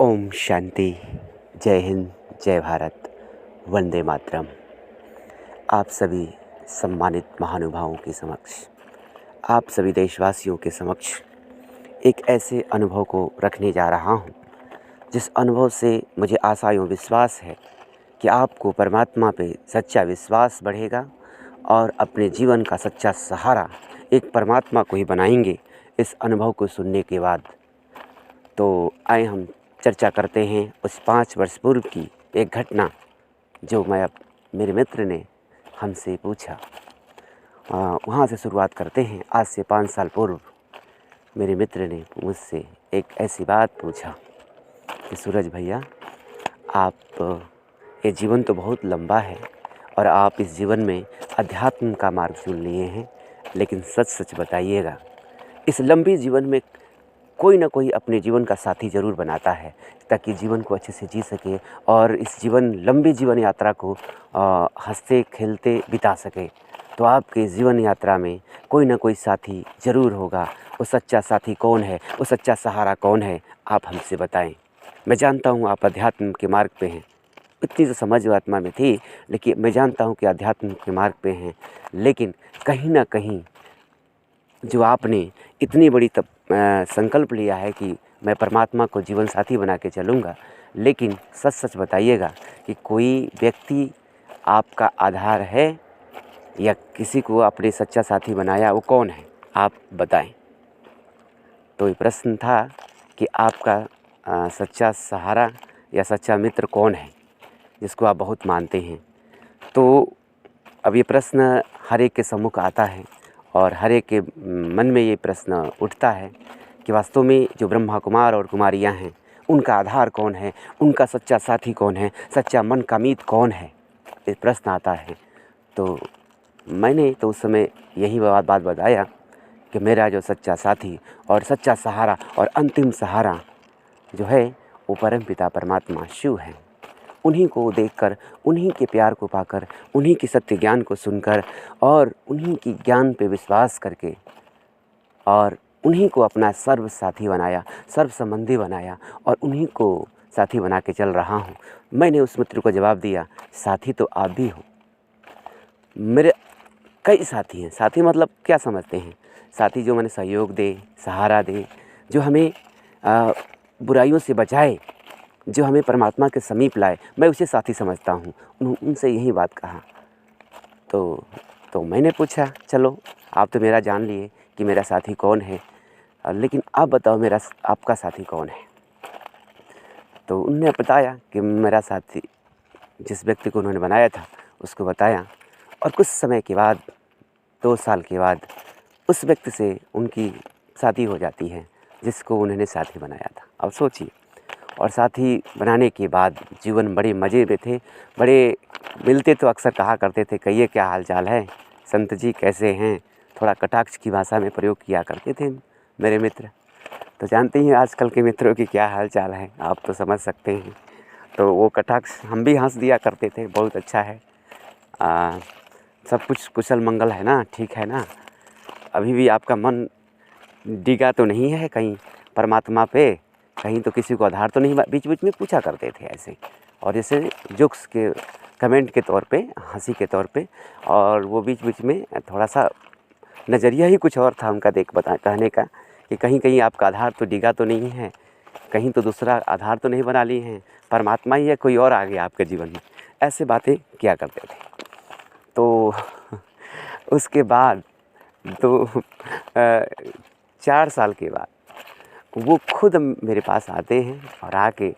ओम शांति। जय हिंद, जय भारत, वंदे मातरम। आप सभी सम्मानित महानुभावों के समक्ष, आप सभी देशवासियों के समक्ष एक ऐसे अनुभव को रखने जा रहा हूँ जिस अनुभव से मुझे आशा एवं विश्वास है कि आपको परमात्मा पे सच्चा विश्वास बढ़ेगा और अपने जीवन का सच्चा सहारा एक परमात्मा को ही बनाएंगे। इस अनुभव को सुनने के बाद तो आए हम चर्चा करते हैं उस 5 वर्ष पूर्व की एक घटना जो मेरे मित्र ने हमसे पूछा। वहाँ से शुरुआत करते हैं। आज से 5 साल पूर्व मेरे मित्र ने मुझसे एक ऐसी बात पूछा कि सूरज भैया, आप ये जीवन तो बहुत लंबा है और आप इस जीवन में अध्यात्म का मार्ग चुन लिए हैं, लेकिन सच सच बताइएगा, इस लंबी जीवन में कोई ना कोई अपने जीवन का साथी ज़रूर बनाता है ताकि जीवन को अच्छे से जी सके और इस लंबी जीवन यात्रा को हंसते खेलते बिता सके। तो आपके जीवन यात्रा में कोई ना कोई साथी ज़रूर होगा। वो सच्चा साथी कौन है, वो सच्चा सहारा कौन है, आप हमसे बताएं। मैं जानता हूँ आप अध्यात्म के मार्ग पे हैं। इतनी तो समझ आत्मा में थी, लेकिन मैं जानता हूँ कि अध्यात्म के मार्ग पे हैं, लेकिन कहीं ना कहीं जो आपने इतनी बड़ी संकल्प लिया है कि मैं परमात्मा को जीवन साथी बना के चलूँगा, लेकिन सच सच बताइएगा कि कोई व्यक्ति आपका आधार है या किसी को अपने सच्चा साथी बनाया, वो कौन है, आप बताएं। तो ये प्रश्न था कि आपका सच्चा सहारा या सच्चा मित्र कौन है जिसको आप बहुत मानते हैं। तो अब ये प्रश्न हर एक के सम्मुख आता है और हर एक के मन में ये प्रश्न उठता है कि वास्तव में जो ब्रह्मा कुमार और कुमारियाँ हैं, उनका आधार कौन है, उनका सच्चा साथी कौन है, सच्चा मन का मीत कौन है, ये प्रश्न आता है। तो मैंने तो उस समय यही बात बताया कि मेरा जो सच्चा साथी और सच्चा सहारा और अंतिम सहारा जो है वो परम पिता परमात्मा शिव है। उन्हीं को देखकर, उन्हीं के प्यार को पाकर, उन्हीं के सत्य ज्ञान को सुनकर और उन्हीं की ज्ञान पे विश्वास करके और उन्हीं को अपना सर्व साथी बनाया, सर्व संबंधी बनाया और उन्हीं को साथी बना के चल रहा हूँ। मैंने उस मित्र को जवाब दिया, साथी तो आप भी हो। मेरे कई साथी हैं। साथी मतलब क्या समझते हैं? साथी जो मैंने सहयोग दे, सहारा दे, जो हमें बुराइयों से बचाए, जो हमें परमात्मा के समीप लाए, मैं उसे साथी समझता हूँ। उनसे यही बात कहा। तो मैंने पूछा, चलो आप तो मेरा जान लिए कि मेरा साथी कौन है, लेकिन आप बताओ आपका साथी कौन है। तो उन्होंने बताया कि मेरा साथी, जिस व्यक्ति को उन्होंने बनाया था उसको बताया, और कुछ समय के बाद, 2 साल के बाद उस व्यक्ति से उनकी शादी हो जाती है जिसको उन्होंने साथी बनाया था। अब सोचिए, और साथी बनाने के बाद जीवन बड़े मज़े में थे। बड़े मिलते तो अक्सर कहा करते थे, कहिए क्या हाल चाल है, संत जी कैसे हैं, थोड़ा कटाक्ष की भाषा में प्रयोग किया करते थे मेरे मित्र। तो जानते ही आजकल के मित्रों की क्या हाल चाल है, आप तो समझ सकते हैं। तो वो कटाक्ष हम भी हंस दिया करते थे, बहुत अच्छा है, सब कुछ कुशल मंगल है ना, ठीक है ना, अभी भी आपका मन डिगा तो नहीं है कहीं परमात्मा पे, कहीं तो किसी को आधार तो नहीं, बीच बीच में पूछा करते थे ऐसे, और जैसे जोक्स के कमेंट के तौर पे, हंसी के तौर पे, और वो बीच बीच में थोड़ा सा नज़रिया ही कुछ और था उनका कहने का कि कहीं कहीं आपका आधार तो डिगा तो नहीं है, कहीं तो दूसरा आधार तो नहीं बना लिए हैं, परमात्मा ही है, कोई और आ गया आपके जीवन में, ऐसे बातें किया करते थे। तो उसके बाद तो 4 साल के बाद वो खुद मेरे पास आते हैं और आके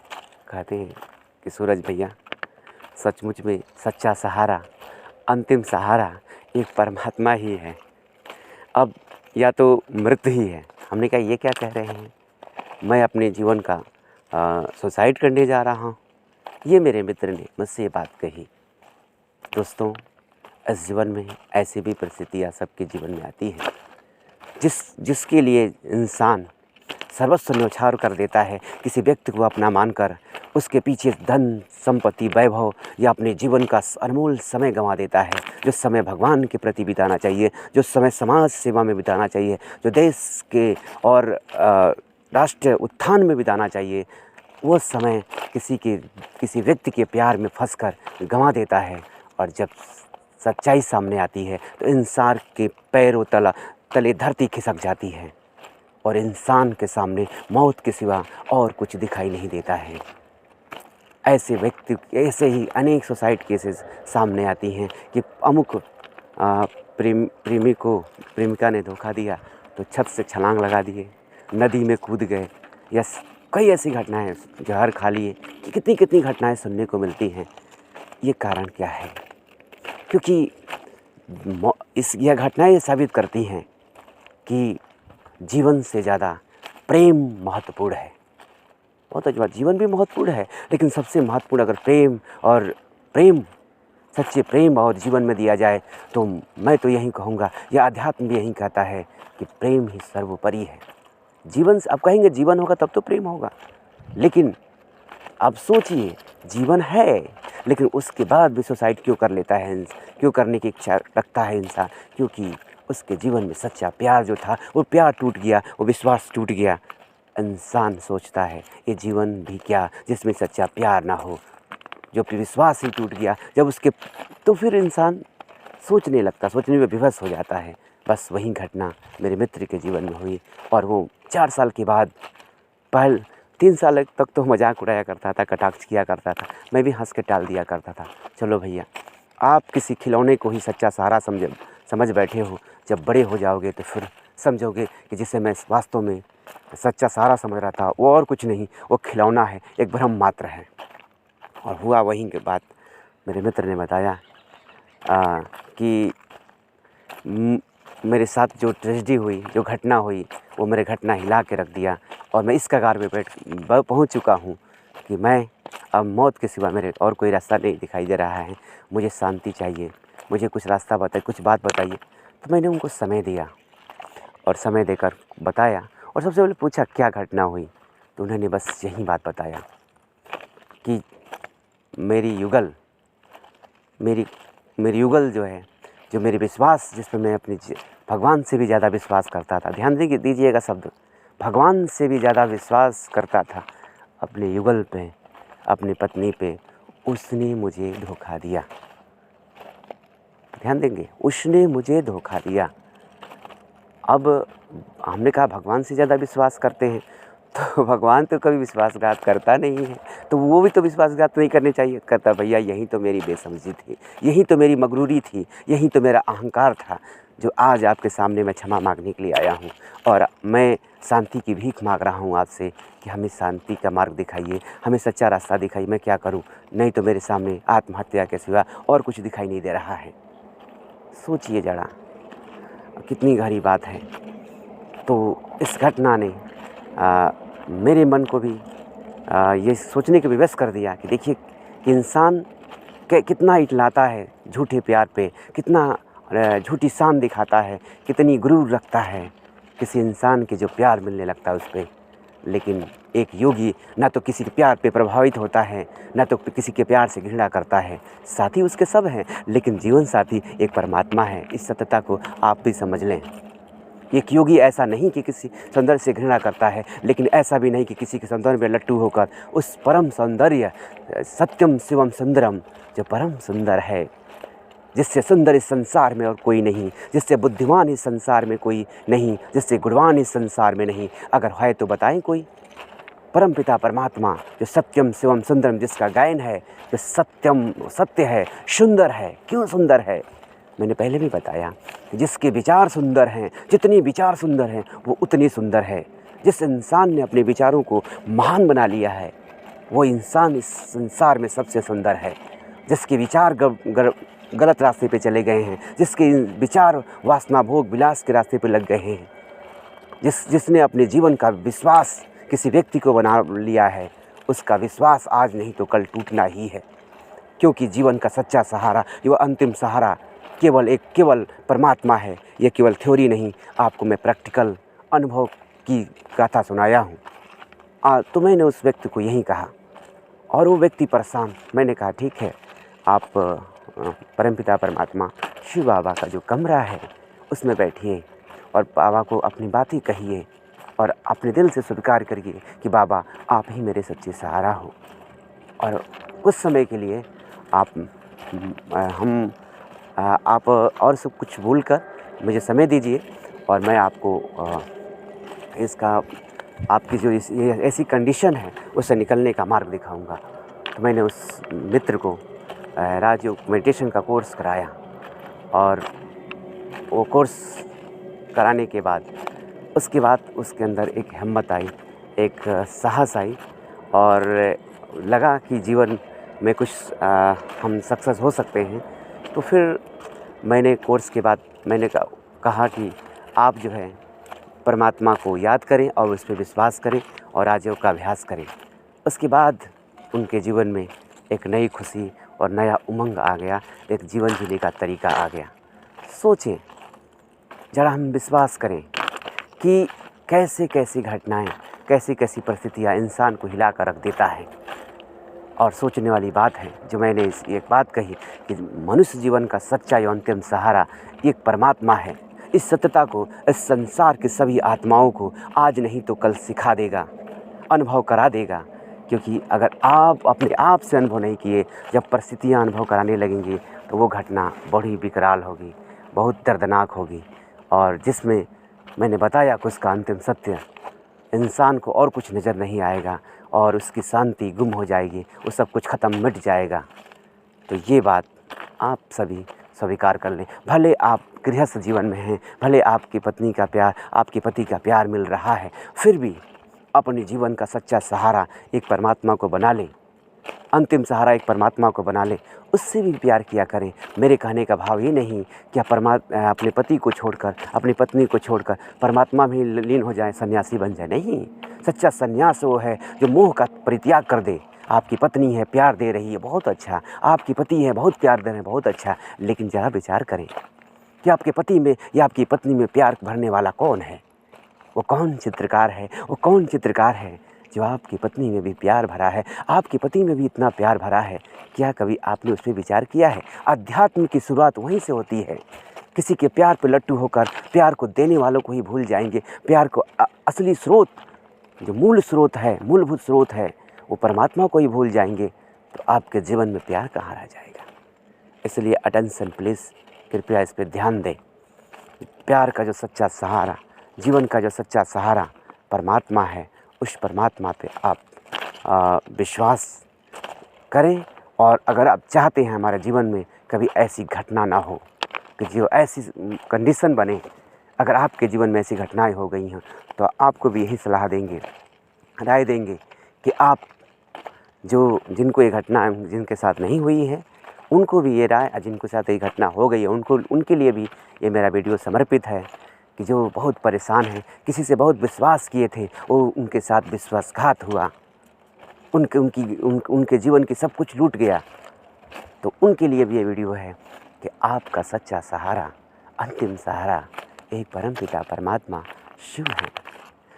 कहते हैं कि सूरज भैया, सचमुच में सच्चा सहारा, अंतिम सहारा एक परमात्मा ही है, अब या तो मृत ही है। हमने कहा, ये क्या कह रहे हैं, मैं अपने जीवन का सुसाइड करने जा रहा हूँ। ये मेरे मित्र ने मुझसे ये बात कही। दोस्तों, इस जीवन में ऐसी भी परिस्थितियाँ सबके जीवन में आती हैं, जिसके लिए इंसान सर्वस्व न्यौछावर कर देता है, किसी व्यक्ति को अपना मानकर उसके पीछे धन संपत्ति वैभव या अपने जीवन का अनमोल समय गंवा देता है। जो समय भगवान के प्रति बिताना चाहिए, जो समय समाज सेवा में बिताना चाहिए, जो देश के और राष्ट्र उत्थान में बिताना चाहिए, वो समय किसी व्यक्ति के प्यार में फंसकर गंवा देता है, और जब सच्चाई सामने आती है तो इंसान के पैरों तले धरती खिसक जाती है और इंसान के सामने मौत के सिवा और कुछ दिखाई नहीं देता है। ऐसे ही अनेक सुसाइड केसेस सामने आती हैं कि अमुक प्रेमिका ने धोखा दिया तो छत से छलांग लगा दिए, नदी में कूद गए, या कई ऐसी घटनाएं, जहर खा लिए, कि कितनी कितनी घटनाएं सुनने को मिलती हैं। ये कारण क्या है? क्योंकि यह घटनाएं ये साबित करती हैं कि जीवन से ज़्यादा प्रेम महत्वपूर्ण है। बहुत अच्छी बात, जीवन भी महत्वपूर्ण है, लेकिन सबसे महत्वपूर्ण अगर सच्चे प्रेम और जीवन में दिया जाए तो मैं तो यही कहूँगा, यह अध्यात्म भी यही कहता है कि प्रेम ही सर्वोपरि है। जीवन से आप कहेंगे जीवन होगा तब तो प्रेम होगा, लेकिन आप सोचिए, जीवन है लेकिन उसके बाद भी सुसाइड क्यों कर लेता है, क्यों करने की इच्छा रखता है इंसान? क्योंकि उसके जीवन में सच्चा प्यार जो था वो प्यार टूट गया, वो विश्वास टूट गया। इंसान सोचता है ये जीवन भी क्या जिसमें सच्चा प्यार ना हो, जो विश्वास ही टूट गया जब उसके, तो फिर इंसान सोचने लगता, सोचने में विवश हो जाता है। बस वही घटना मेरे मित्र के जीवन में हुई, और वो 4 साल के बाद, 3 साल तक तो मजाक उड़ाया करता था, कटाक्ष किया करता था, मैं भी हंस के टाल दिया करता था। चलो भैया, आप किसी खिलौने को ही सच्चा सहारा समझ बैठे हो, जब बड़े हो जाओगे तो फिर समझोगे कि जिसे मैं वास्तव में सच्चा सहारा समझ रहा था वो और कुछ नहीं, वो खिलौना है, एक भ्रम मात्र है। और हुआ वहीं के बाद मेरे मित्र ने बताया कि मेरे साथ जो ट्रेजेडी हुई, जो घटना हुई, वो मेरे घटना हिला के रख दिया, और मैं इस कगार पे पहुंच चुका हूँ कि मैं अब मौत के सिवा मेरे और कोई रास्ता नहीं दिखाई दे रहा है। मुझे शांति चाहिए, मुझे कुछ रास्ता बताइए, कुछ बात बताइए। तो मैंने उनको समय दिया और समय देकर बताया, और सबसे पहले पूछा क्या घटना हुई, तो उन्होंने बस यही बात बताया कि मेरी युगल जो है, जो मेरी विश्वास, जिस पर मैं अपने भगवान से भी ज़्यादा विश्वास करता था, ध्यान दीजिएगा शब्द, भगवान से भी ज़्यादा विश्वास करता था, अपने युगल पे, अपनी पत्नी पे, उसने मुझे धोखा दिया। ध्यान देंगे, उसने मुझे धोखा दिया। अब हमने कहा भगवान से ज़्यादा विश्वास करते हैं, तो भगवान तो कभी विश्वासघात करता नहीं है, तो वो भी तो विश्वासघात नहीं करने चाहिए। कहता भैया यही तो मेरी बेसमझी थी, यही तो मेरी मगरूरी थी, यही तो मेरा अहंकार था, जो आज आपके सामने मैं क्षमा मांगने के लिए आया हूँ, और मैं शांति की भीख मांग रहा हूँ आपसे कि हमें शांति का मार्ग दिखाइए, हमें सच्चा रास्ता दिखाइए। मैं क्या करूँ, नहीं तो मेरे सामने आत्महत्या के सिवा और कुछ दिखाई नहीं दे रहा है। सोचिए जरा, कितनी गहरी बात है। तो इस घटना ने मेरे मन को भी ये सोचने के विवश कर दिया कि देखिए कि इंसान कितना इटलाता है झूठे प्यार पे, कितना झूठी शान दिखाता है, कितनी गुरूर रखता है किसी इंसान के जो प्यार मिलने लगता है उस पर। लेकिन एक योगी ना तो किसी के प्यार पे प्रभावित होता है, ना तो किसी के प्यार से घृणा करता है। साथी उसके सब हैं, लेकिन जीवन साथी एक परमात्मा है। इस सत्यता को आप भी समझ लें। एक योगी ऐसा नहीं कि किसी सौंदर्य से घृणा करता है, लेकिन ऐसा भी नहीं कि किसी के सौंदर्य में लट्टू होकर उस परम सौंदर्य, सत्यम शिवम सुंदरम, जो परम सुंदर है, जिससे सुंदर इस संसार में और कोई नहीं, जिससे बुद्धिमान इस संसार में कोई नहीं, जिससे गुणवान इस संसार में नहीं, अगर है तो बताएं कोई। परम पिता परमात्मा जो सत्यम शिवम सुंदरम, जिसका गायन है, जो सत्यम सत्य है, सुंदर है। क्यों सुंदर है? मैंने पहले भी बताया कि जिसके विचार सुंदर हैं, जितनी विचार सुंदर हैं वो उतनी सुंदर है। जिस इंसान ने अपने विचारों को महान बना लिया है वो इंसान इस संसार में सबसे सुंदर है। जिसके विचार गलत रास्ते पे चले गए हैं, जिसके विचार वासना भोग विलास के रास्ते पे लग गए हैं, जिसने अपने जीवन का विश्वास किसी व्यक्ति को बना लिया है, उसका विश्वास आज नहीं तो कल टूटना ही है। क्योंकि जीवन का सच्चा सहारा, ये अंतिम सहारा केवल परमात्मा है। ये केवल थ्योरी नहीं, आपको मैं प्रैक्टिकल अनुभव की गाथा सुनाया हूँ। तो मैंने उस व्यक्ति को यही कहा, और वो व्यक्ति परेशान। मैंने कहा ठीक है, आप परमपिता परमात्मा शिव बाबा का जो कमरा है उसमें बैठिए और बाबा को अपनी बात ही कहिए। और अपने दिल से स्वीकार करिए कि बाबा आप ही मेरे सच्चे सहारा हो। और कुछ समय के लिए आप आप और सब कुछ भूलकर मुझे समय दीजिए और मैं आपको इसका आपकी जो ये ऐसी कंडीशन है उससे निकलने का मार्ग दिखाऊंगा। तो मैंने उस मित्र को राजयोग मेडिटेशन का कोर्स कराया और वो कोर्स कराने के बाद उसके अंदर एक हिम्मत आई, एक साहस आई और लगा कि जीवन में कुछ हम सक्सेस हो सकते हैं। तो फिर मैंने कोर्स के बाद मैंने कहा कि आप जो है परमात्मा को याद करें और उस पर विश्वास करें और राजयोग का अभ्यास करें। उसके बाद उनके जीवन में एक नई खुशी और नया उमंग आ गया, एक जीवन जीने का तरीका आ गया। सोचें, जरा हम विश्वास करें कि कैसे कैसी घटनाएं, कैसी कैसी परिस्थितियां इंसान को हिला कर रख देता है। और सोचने वाली बात है जो मैंने एक बात कही कि मनुष्य जीवन का सच्चा एवं अंतिम सहारा एक परमात्मा है। इस सत्यता को इस संसार की सभी आत्माओं को आज नहीं तो कल सिखा देगा, अनुभव करा देगा। क्योंकि अगर आप अपने आप से अनुभव नहीं किए, जब परिस्थितियाँ अनुभव कराने लगेंगी तो वो घटना बड़ी विकराल होगी, बहुत दर्दनाक होगी। और जिसमें मैंने बताया कि उसका अंतिम सत्य, इंसान को और कुछ नज़र नहीं आएगा और उसकी शांति गुम हो जाएगी, वो सब कुछ ख़त्म मिट जाएगा। तो ये बात आप सभी स्वीकार कर लें। भले आप गृहस्थ जीवन में हैं, भले आपकी पत्नी का प्यार, आपके पति का प्यार मिल रहा है, फिर भी अपने जीवन का सच्चा सहारा एक परमात्मा को बना लें, अंतिम सहारा एक परमात्मा को बना लें, उससे भी प्यार किया करें। मेरे कहने का भाव ये नहीं कि आप अपने पति को छोड़कर, अपनी पत्नी को छोड़कर परमात्मा में लीन हो जाए, सन्यासी बन जाए। नहीं, सच्चा सन्यास वो है जो मोह का परित्याग कर दे। आपकी पत्नी है, प्यार दे रही है, बहुत अच्छा। आपकी पति है, बहुत प्यार दे रहे हैं, बहुत अच्छा। लेकिन ज़रा विचार करें कि आपके पति में या आपकी पत्नी में प्यार भरने वाला कौन है? वो कौन चित्रकार है? वो कौन चित्रकार है जो आपकी पत्नी में भी प्यार भरा है, आपके पति में भी इतना प्यार भरा है? क्या कभी आपने उस पर विचार किया है? अध्यात्म की शुरुआत वहीं से होती है। किसी के प्यार पे लट्टू होकर प्यार को देने वालों को ही भूल जाएंगे। प्यार को असली स्रोत, जो मूल स्रोत है, मूलभूत स्रोत है, वो परमात्मा को ही भूल जाएंगे, तो आपके जीवन में प्यार कहाँ रह जाएगा? इसलिए अटेंशन प्लीज़, कृपया इस पर ध्यान दें। प्यार का जो सच्चा सहारा, जीवन का जो सच्चा सहारा परमात्मा है, उस परमात्मा पे आप विश्वास करें। और अगर आप चाहते हैं हमारे जीवन में कभी ऐसी घटना ना हो, कि जो ऐसी कंडीशन बने, अगर आपके जीवन में ऐसी घटनाएं हो गई हैं, तो आपको भी यही सलाह देंगे, राय देंगे कि आप जिनको ये घटना जिनके साथ नहीं हुई है, उनको भी ये राय, जिनके साथ ये घटना हो गई है, उनके लिए भी ये मेरा वीडियो समर्पित है कि जो बहुत परेशान हैं, किसी से बहुत विश्वास किए थे, वो उनके साथ विश्वासघात हुआ, उनके जीवन की सब कुछ लूट गया। तो उनके लिए भी ये वीडियो है कि आपका सच्चा सहारा, अंतिम सहारा एक परमपिता परमात्मा शिव है,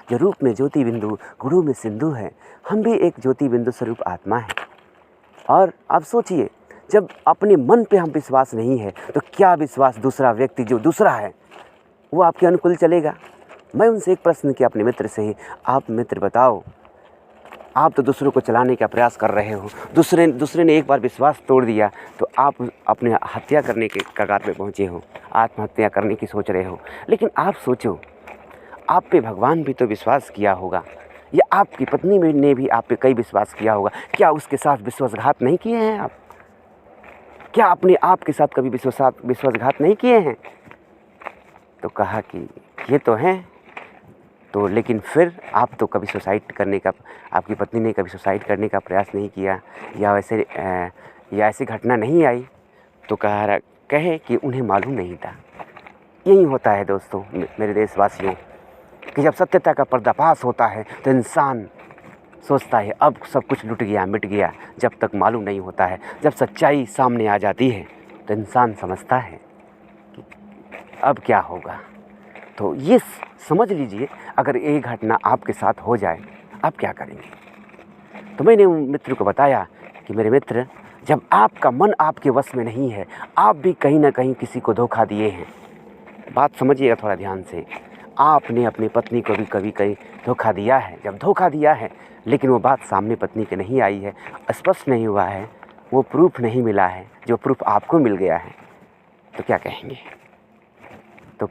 जो रूप में ज्योति बिंदु, गुरु में सिंधु है। हम भी एक ज्योति बिंदु स्वरूप आत्मा है। और आप सोचिए, जब अपने मन पे हम विश्वास नहीं है, तो क्या विश्वास दूसरा व्यक्ति जो दूसरा है वो आपके अनुकूल चलेगा? मैं उनसे एक प्रश्न किया अपने मित्र से ही, आप मित्र बताओ, आप तो दूसरों को चलाने का प्रयास कर रहे हो, दूसरे ने एक बार विश्वास तोड़ दिया तो आप अपने हत्या करने के कगार पे पहुँचे हो, आत्महत्या करने की सोच रहे हो। लेकिन आप सोचो, आप पे भगवान भी तो विश्वास किया होगा, या आपकी पत्नी ने भी आप पे कई विश्वास किया होगा। क्या उसके साथ विश्वासघात नहीं किए हैं आप? क्या अपने आप के साथ कभी विश्वासघात नहीं किए हैं? तो कहा कि ये तो हैं। तो लेकिन फिर आप तो कभी सुसाइड करने का, आपकी पत्नी ने कभी सुसाइड करने का प्रयास नहीं किया, या ऐसी घटना नहीं आई? तो कहे कि उन्हें मालूम नहीं था। यही होता है दोस्तों, मेरे देशवासियों, कि जब सत्यता का पर्दाफाश होता है तो इंसान सोचता है अब सब कुछ लुट गया, मिट गया। जब तक मालूम नहीं होता है, जब सच्चाई सामने आ जाती है, तो इंसान समझता है कि अब क्या होगा। तो ये समझ लीजिए, अगर ये घटना आपके साथ हो जाए, आप क्या करेंगे? तो मैंने मित्र को बताया कि मेरे मित्र, जब आपका मन आपके वश में नहीं है, आप भी कहीं ना कहीं किसी को धोखा दिए हैं। बात समझिएगा थोड़ा ध्यान से। आपने अपनी पत्नी को भी कभी कहीं धोखा दिया है। जब धोखा दिया है लेकिन वो बात सामने पत्नी के नहीं आई है, स्पष्ट नहीं हुआ है, वो प्रूफ नहीं मिला है, जो प्रूफ आपको मिल गया है, तो क्या कहेंगे? तो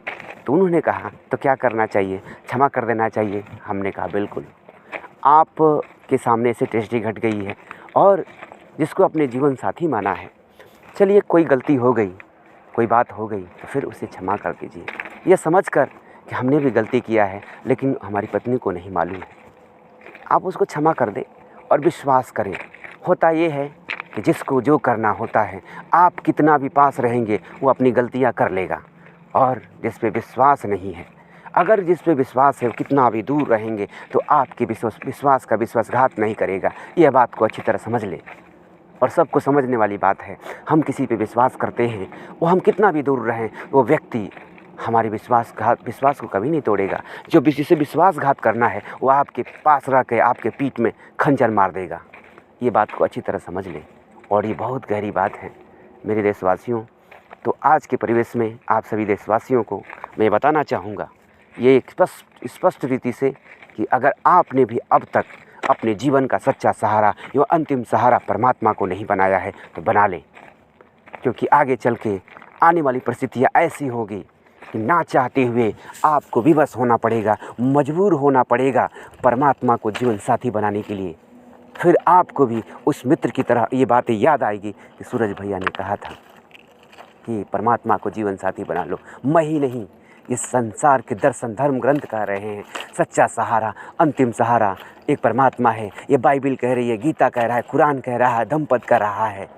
उन्होंने कहा तो क्या करना चाहिए? क्षमा कर देना चाहिए। हमने कहा बिल्कुल, आप के सामने से ट्रेजेडी घट गई है और जिसको अपने जीवन साथी माना है, चलिए कोई गलती हो गई, कोई बात हो गई तो फिर उसे क्षमा कर दीजिए, यह समझकर कि हमने भी गलती किया है लेकिन हमारी पत्नी को नहीं मालूम है। आप उसको क्षमा कर दें और विश्वास करें। होता ये है कि जिसको जो करना होता है, आप कितना भी पास रहेंगे वो अपनी गलतियां कर लेगा, और जिस पे विश्वास नहीं है, अगर जिस पे विश्वास है वो कितना भी दूर रहेंगे तो आपके विश्वास का विश्वासघात नहीं करेगा। यह बात को अच्छी तरह समझ ले, और सबको समझने वाली बात है। हम किसी पे विश्वास करते हैं, वो हम कितना भी दूर रहें, वो व्यक्ति हमारे विश्वास को कभी नहीं तोड़ेगा। जो जिसे विश्वासघात करना है वो आपके पास रह के आपके पीठ में खंजर मार देगा। ये बात को अच्छी तरह समझ लें, और ये बहुत गहरी बात है मेरे देशवासियों। तो आज के परिवेश में आप सभी देशवासियों को मैं बताना चाहूँगा ये स्पष्ट रीति से कि अगर आपने भी अब तक अपने जीवन का सच्चा सहारा या अंतिम सहारा परमात्मा को नहीं बनाया है तो बना लें, क्योंकि आगे चल के आने वाली परिस्थितियाँ ऐसी होगी कि ना चाहते हुए आपको विवश होना पड़ेगा, मजबूर होना पड़ेगा परमात्मा को जीवन साथी बनाने के लिए। फिर आपको भी उस मित्र की तरह ये बातें याद आएगी कि सूरज भैया ने कहा था कि परमात्मा को जीवन साथी बना लो। मैं ही नहीं, इस संसार के दर्शन धर्म ग्रंथ कह रहे हैं, सच्चा सहारा अंतिम सहारा एक परमात्मा है। ये बाइबिल कह रही है, गीता कह रहा है, कुरान कह रहा है, धम्मपद कह रहा है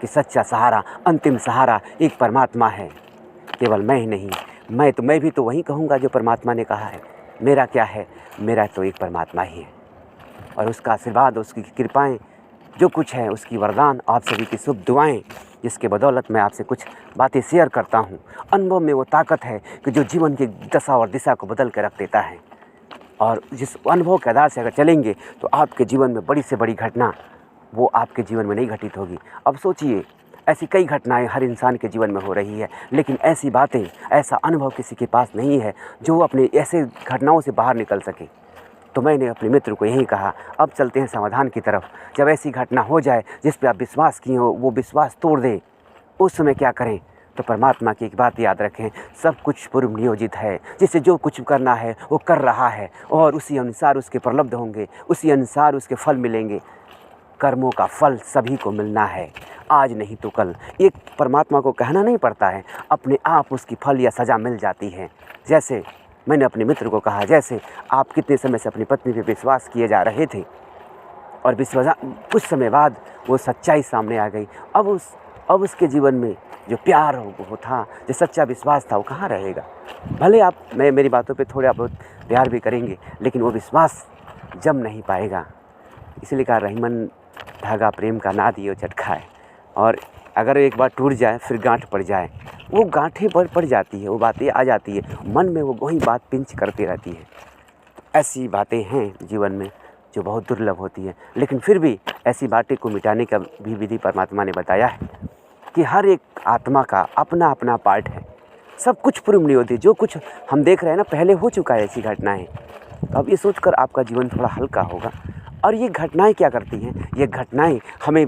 कि सच्चा सहारा अंतिम सहारा एक परमात्मा है। केवल मैं ही नहीं, मैं भी तो वही कहूँगा जो परमात्मा ने कहा है। मेरा क्या है? मेरा तो एक परमात्मा ही है, और उसका आशीर्वाद, उसकी कृपाएं, जो कुछ है, उसकी वरदान, आप सभी की शुभ दुआएं, जिसके बदौलत मैं आपसे कुछ बातें शेयर करता हूं। अनुभव में वो ताकत है कि जो जीवन की दशा और दिशा को बदल कर रख देता है, और जिस अनुभव के आधार से अगर चलेंगे तो आपके जीवन में बड़ी से बड़ी घटना वो आपके जीवन में नहीं घटित होगी। अब सोचिए, ऐसी कई घटनाएं हर इंसान के जीवन में हो रही है, लेकिन ऐसी बातें, ऐसा अनुभव किसी के पास नहीं है जो अपने ऐसे घटनाओं से बाहर निकल सके। तो मैंने अपने मित्र को यही कहा, अब चलते हैं समाधान की तरफ। जब ऐसी घटना हो जाए जिस पे आप विश्वास किए हो, वो विश्वास तोड़ दे, उस समय क्या करें? तो परमात्मा की एक बात याद रखें, सब कुछ पूर्व नियोजित है। जिसे जो कुछ करना है वो कर रहा है, और उसी अनुसार उसके प्रलब्ध होंगे, उसी अनुसार उसके फल मिलेंगे। कर्मों का फल सभी को मिलना है, आज नहीं तो कल। एक परमात्मा को कहना नहीं पड़ता है, अपने आप उसकी फल या सज़ा मिल जाती है। जैसे मैंने अपने मित्र को कहा, जैसे आप कितने समय से अपनी पत्नी पे विश्वास किए जा रहे थे और कुछ समय बाद वो सच्चाई सामने आ गई। अब उसके जीवन में जो प्यार वो था, जो सच्चा विश्वास था, वो कहाँ रहेगा? भले आप मेरी बातों पे थोड़ा बहुत प्यार भी करेंगे, लेकिन वो विश्वास जम नहीं पाएगा। इसलिए कहा, रहीमन धागा प्रेम का ना दियो चटकाए। और अगर एक बार टूट जाए फिर गांठ पड़ जाए, वो गांठें पड़ जाती है, वो बातें आ जाती है मन में, वो वही बात पिंच करती रहती है। ऐसी बातें हैं जीवन में जो बहुत दुर्लभ होती है, लेकिन फिर भी ऐसी बातें को मिटाने का भी विधि परमात्मा ने बताया है कि हर एक आत्मा का अपना अपना पार्ट है। सब कुछ पूर्व नहीं होती, जो कुछ हम देख रहे हैं ना, पहले हो चुका है ऐसी घटनाएं। तो अब ये सोचकर आपका जीवन थोड़ा हल्का होगा। और ये घटनाएं क्या करती हैं? ये घटनाएं हमें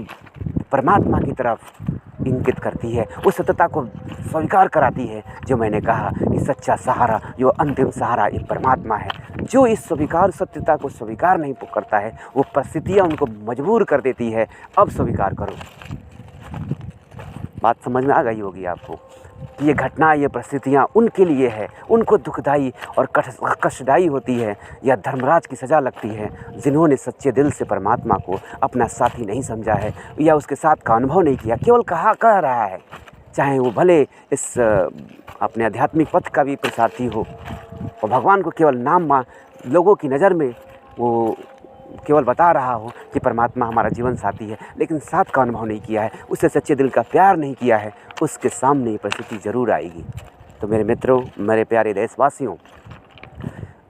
परमात्मा की तरफ इंगित करती है, उस सत्यता को स्वीकार कराती है जो मैंने कहा कि सच्चा सहारा, जो अंतिम सहारा एक परमात्मा है। जो इस स्वीकार सत्यता को स्वीकार नहीं करता है, वो परिस्थितियाँ उनको मजबूर कर देती है, अब स्वीकार करो। बात समझ में आ गई होगी आपको कि ये घटना, ये परिस्थितियाँ उनके लिए है, उनको दुखदाई और कष्टदायी होती है, या धर्मराज की सज़ा लगती है जिन्होंने सच्चे दिल से परमात्मा को अपना साथी नहीं समझा है, या उसके साथ का अनुभव नहीं किया, केवल कह रहा है। चाहे वो भले इस अपने आध्यात्मिक पथ का भी प्रसारथी हो, और भगवान को केवल नाम लोगों की नज़र में वो केवल बता रहा हो कि परमात्मा हमारा जीवन साथी है, लेकिन साथ का अनुभव नहीं किया है, उससे सच्चे दिल का प्यार नहीं किया है, उसके सामने ये परिस्थिति ज़रूर आएगी। तो मेरे मित्रों, मेरे प्यारे देशवासियों,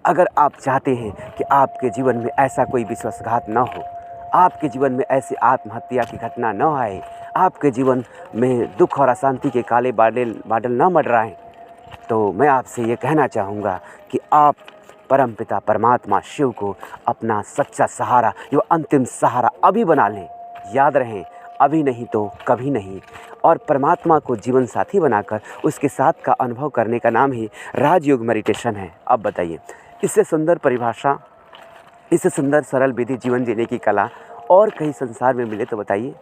अगर आप चाहते हैं कि आपके जीवन में ऐसा कोई विश्वासघात न हो, आपके जीवन में ऐसी आत्महत्या की घटना न आए, आपके जीवन में दुख और अशांति के काले बादल न मंडराएं, तो मैं आपसे ये कहना चाहूँगा कि आप परमपिता परमात्मा शिव को अपना सच्चा सहारा, जो अंतिम सहारा अभी बना लें। याद रहें, अभी नहीं तो कभी नहीं। और परमात्मा को जीवन साथी बनाकर उसके साथ का अनुभव करने का नाम ही राजयोग मेडिटेशन है। अब बताइए, इससे सुंदर परिभाषा, इससे सुंदर सरल विधि जीवन जीने की कला और कहीं संसार में मिले तो बताइए।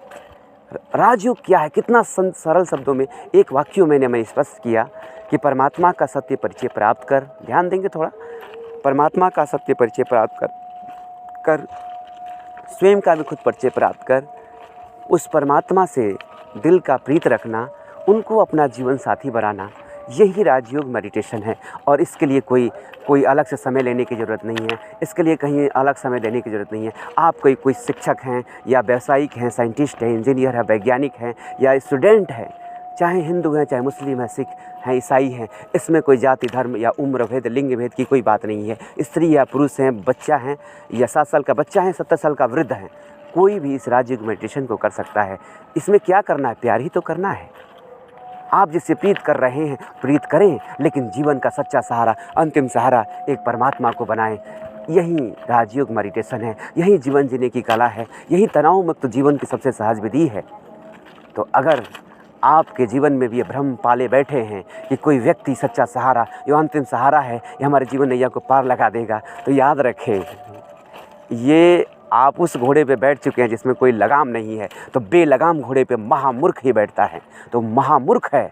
राजयोग क्या है? कितना सरल शब्दों में, एक वाक्य मैंने स्पष्ट किया कि परमात्मा का सत्य परिचय प्राप्त कर, ध्यान देंगे थोड़ा, परमात्मा का सत्य परिचय प्राप्त कर स्वयं का भी खुद परिचय प्राप्त कर, उस परमात्मा से दिल का प्रीत रखना, उनको अपना जीवन साथी बनाना, यही राजयोग मेडिटेशन है। और इसके लिए कोई अलग से समय लेने की ज़रूरत नहीं है, इसके लिए कहीं अलग समय देने की ज़रूरत नहीं है। आप कोई शिक्षक हैं या व्यावसायिक हैं, साइंटिस्ट हैं, इंजीनियर है, वैज्ञानिक हैं या स्टूडेंट हैं, चाहे हिंदू हैं, चाहे मुस्लिम हैं, सिख हैं, ईसाई हैं, इसमें कोई जाति धर्म या उम्र भेद, लिंग भेद की कोई बात नहीं है। स्त्री या पुरुष हैं, बच्चा हैं या 7 साल का बच्चा है, 70 साल का वृद्ध है, कोई भी इस राजयोग मेडिटेशन को कर सकता है। इसमें क्या करना है? प्यार ही तो करना है। आप जिससे प्रीत कर रहे हैं प्रीत करें, लेकिन जीवन का सच्चा सहारा, अंतिम सहारा एक परमात्मा को बनाएं। यही राजयोग मेडिटेशन है, यही जीवन जीने की कला है, यही तनाव मुक्त जीवन की सबसे सहज विधि है। तो अगर आपके जीवन में भी ये भ्रम पाले बैठे हैं कि कोई व्यक्ति सच्चा सहारा, जो अंतिम सहारा है, ये हमारे जीवन नैया को पार लगा देगा, तो याद रखें, ये आप उस घोड़े पे बैठ चुके हैं जिसमें कोई लगाम नहीं है। तो बेलगाम घोड़े पे महामूर्ख ही बैठता है, तो महामूर्ख है।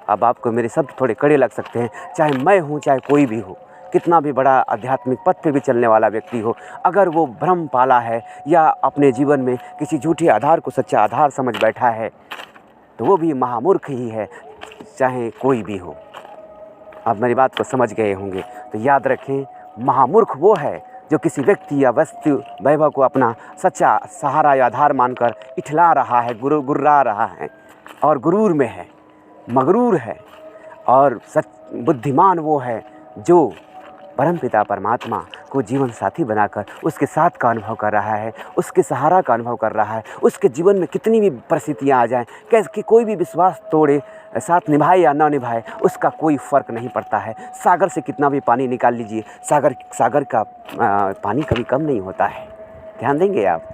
अब आपको मेरे शब्द थोड़े कड़े लग सकते हैं, चाहे मैं हूँ, चाहे कोई भी हो, कितना भी बड़ा आध्यात्मिक पथ पे भी चलने वाला व्यक्ति हो, अगर वो भ्रम पाला है या अपने जीवन में किसी झूठे आधार को सच्चा आधार समझ बैठा है, तो वो भी महामूर्ख ही है, चाहे कोई भी हो। आप मेरी बात को समझ गए होंगे। तो याद रखें, महामूर्ख वो है जो किसी व्यक्ति या वस्तु वैभव को अपना सच्चा सहारा या आधार मानकर इठला रहा है, गुर्रा रहा है और गुरूर में है, मगरूर है। और बुद्धिमान वो है जो परमपिता परमात्मा को जीवन साथी बनाकर उसके साथ का अनुभव कर रहा है, उसके सहारा का अनुभव कर रहा है। उसके जीवन में कितनी भी परिस्थितियाँ आ जाएं, कैसे कोई भी विश्वास तोड़े, साथ निभाए या ना निभाए, उसका कोई फ़र्क नहीं पड़ता है। सागर से कितना भी पानी निकाल लीजिए, सागर का पानी कभी कम नहीं होता है। ध्यान देंगे आप।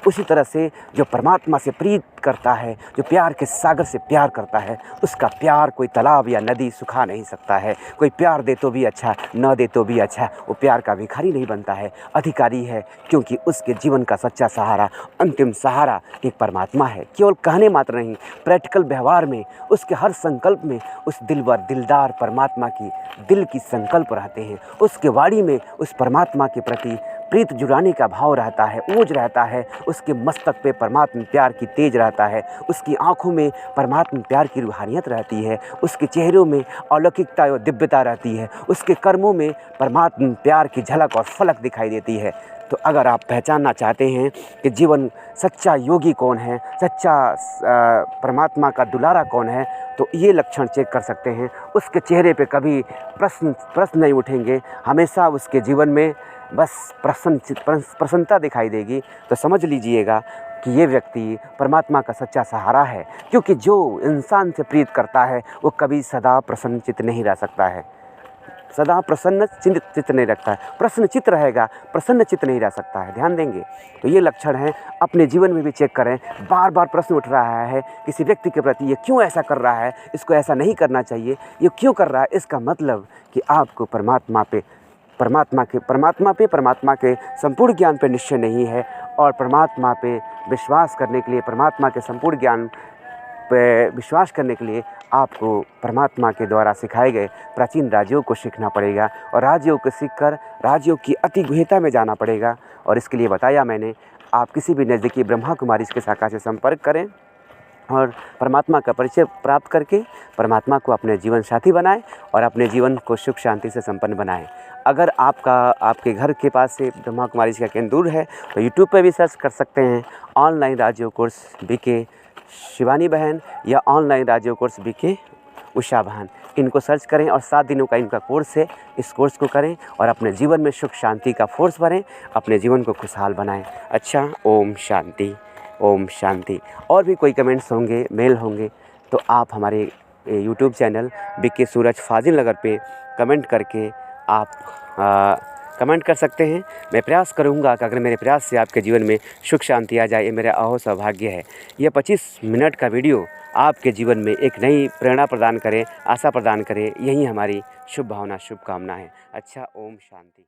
उसी तरह से जो परमात्मा से प्रीत करता है, जो प्यार के सागर से प्यार करता है, उसका प्यार कोई तालाब या नदी सुखा नहीं सकता है। कोई प्यार दे तो भी अच्छा, न दे तो भी अच्छा, वो प्यार का भिखारी नहीं बनता है, अधिकारी है, क्योंकि उसके जीवन का सच्चा सहारा, अंतिम सहारा एक परमात्मा है। केवल कहने मात्र नहीं, प्रैक्टिकल व्यवहार में, उसके हर संकल्प में उस दिलदार परमात्मा की दिल की संकल्प रहते हैं। उसके वाणी में उस परमात्मा के प्रति प्रीत जुड़ाने का भाव रहता है, ओज रहता है। उसके मस्तक पे परमात्मा प्यार की तेज रहता है, उसकी आँखों में परमात्मा प्यार की रूहानियत रहती है, उसके चेहरों में अलौकिकता और दिव्यता रहती है, उसके कर्मों में परमात्मा प्यार की झलक और फलक दिखाई देती है। तो अगर आप पहचानना चाहते हैं कि जीवन सच्चा योगी कौन है, सच्चा परमात्मा का दुलारा कौन है, तो ये लक्षण चेक कर सकते हैं। उसके चेहरे पे कभी प्रश्न नहीं उठेंगे, हमेशा उसके जीवन में बस प्रसन्नता दिखाई देगी। तो समझ लीजिएगा कि ये व्यक्ति परमात्मा का सच्चा सहारा है, क्योंकि जो इंसान से प्रीत करता है वो कभी सदा प्रसन्नचित्त नहीं रह सकता है, सदा प्रसन्न चित्त नहीं रखता है। प्रसन्नचित्त रहेगा, प्रसन्नचित्त नहीं रह सकता है। ध्यान देंगे। तो ये लक्षण है, अपने जीवन में भी चेक करें। बार बार प्रश्न उठ रहा है किसी व्यक्ति के प्रति, ये क्यों ऐसा कर रहा है, इसको ऐसा नहीं करना चाहिए, ये क्यों कर रहा है, इसका मतलब कि आपको परमात्मा के संपूर्ण ज्ञान पे निश्चय नहीं है। और परमात्मा पे विश्वास करने के लिए, परमात्मा के संपूर्ण ज्ञान पे विश्वास करने के लिए आपको परमात्मा के द्वारा सिखाए गए प्राचीन राजयोग को सीखना पड़ेगा। और राजयोग को सीखकर राजयोग की अति गहनता में जाना पड़ेगा। और इसके लिए बताया मैंने, आप किसी भी नज़दीकी ब्रह्मा कुमारी की शाखा से संपर्क करें और परमात्मा का परिचय प्राप्त करके परमात्मा को अपने जीवन साथी बनाएं और अपने जीवन को सुख शांति से संपन्न बनाएं। अगर आपके घर के पास से ब्रह्मा कुमारी का केंद्र दूर है तो यूट्यूब पे भी सर्च कर सकते हैं, ऑनलाइन राजयोग कोर्स बीके शिवानी बहन या ऑनलाइन राजयोग कोर्स बीके उषा बहन, इनको सर्च करें और 7 दिनों का इनका कोर्स है। इस कोर्स को करें और अपने जीवन में सुख शांति का फोर्स भरें, अपने जीवन को खुशहाल बनाएं। अच्छा, ओम शांति, ओम शांति। और भी कोई कमेंट्स होंगे, मेल होंगे तो आप हमारे यूट्यूब चैनल बीके सूरज फाजिल नगर पे कमेंट करके आप कमेंट कर सकते हैं। मैं प्रयास करूँगा कि अगर मेरे प्रयास से आपके जीवन में सुख शांति आ जाए, ये मेरा अहो सौभाग्य है। यह 25 मिनट का वीडियो आपके जीवन में एक नई प्रेरणा प्रदान करे, आशा प्रदान करे, यही हमारी शुभ भावना, शुभकामना है। अच्छा, ओम शांति।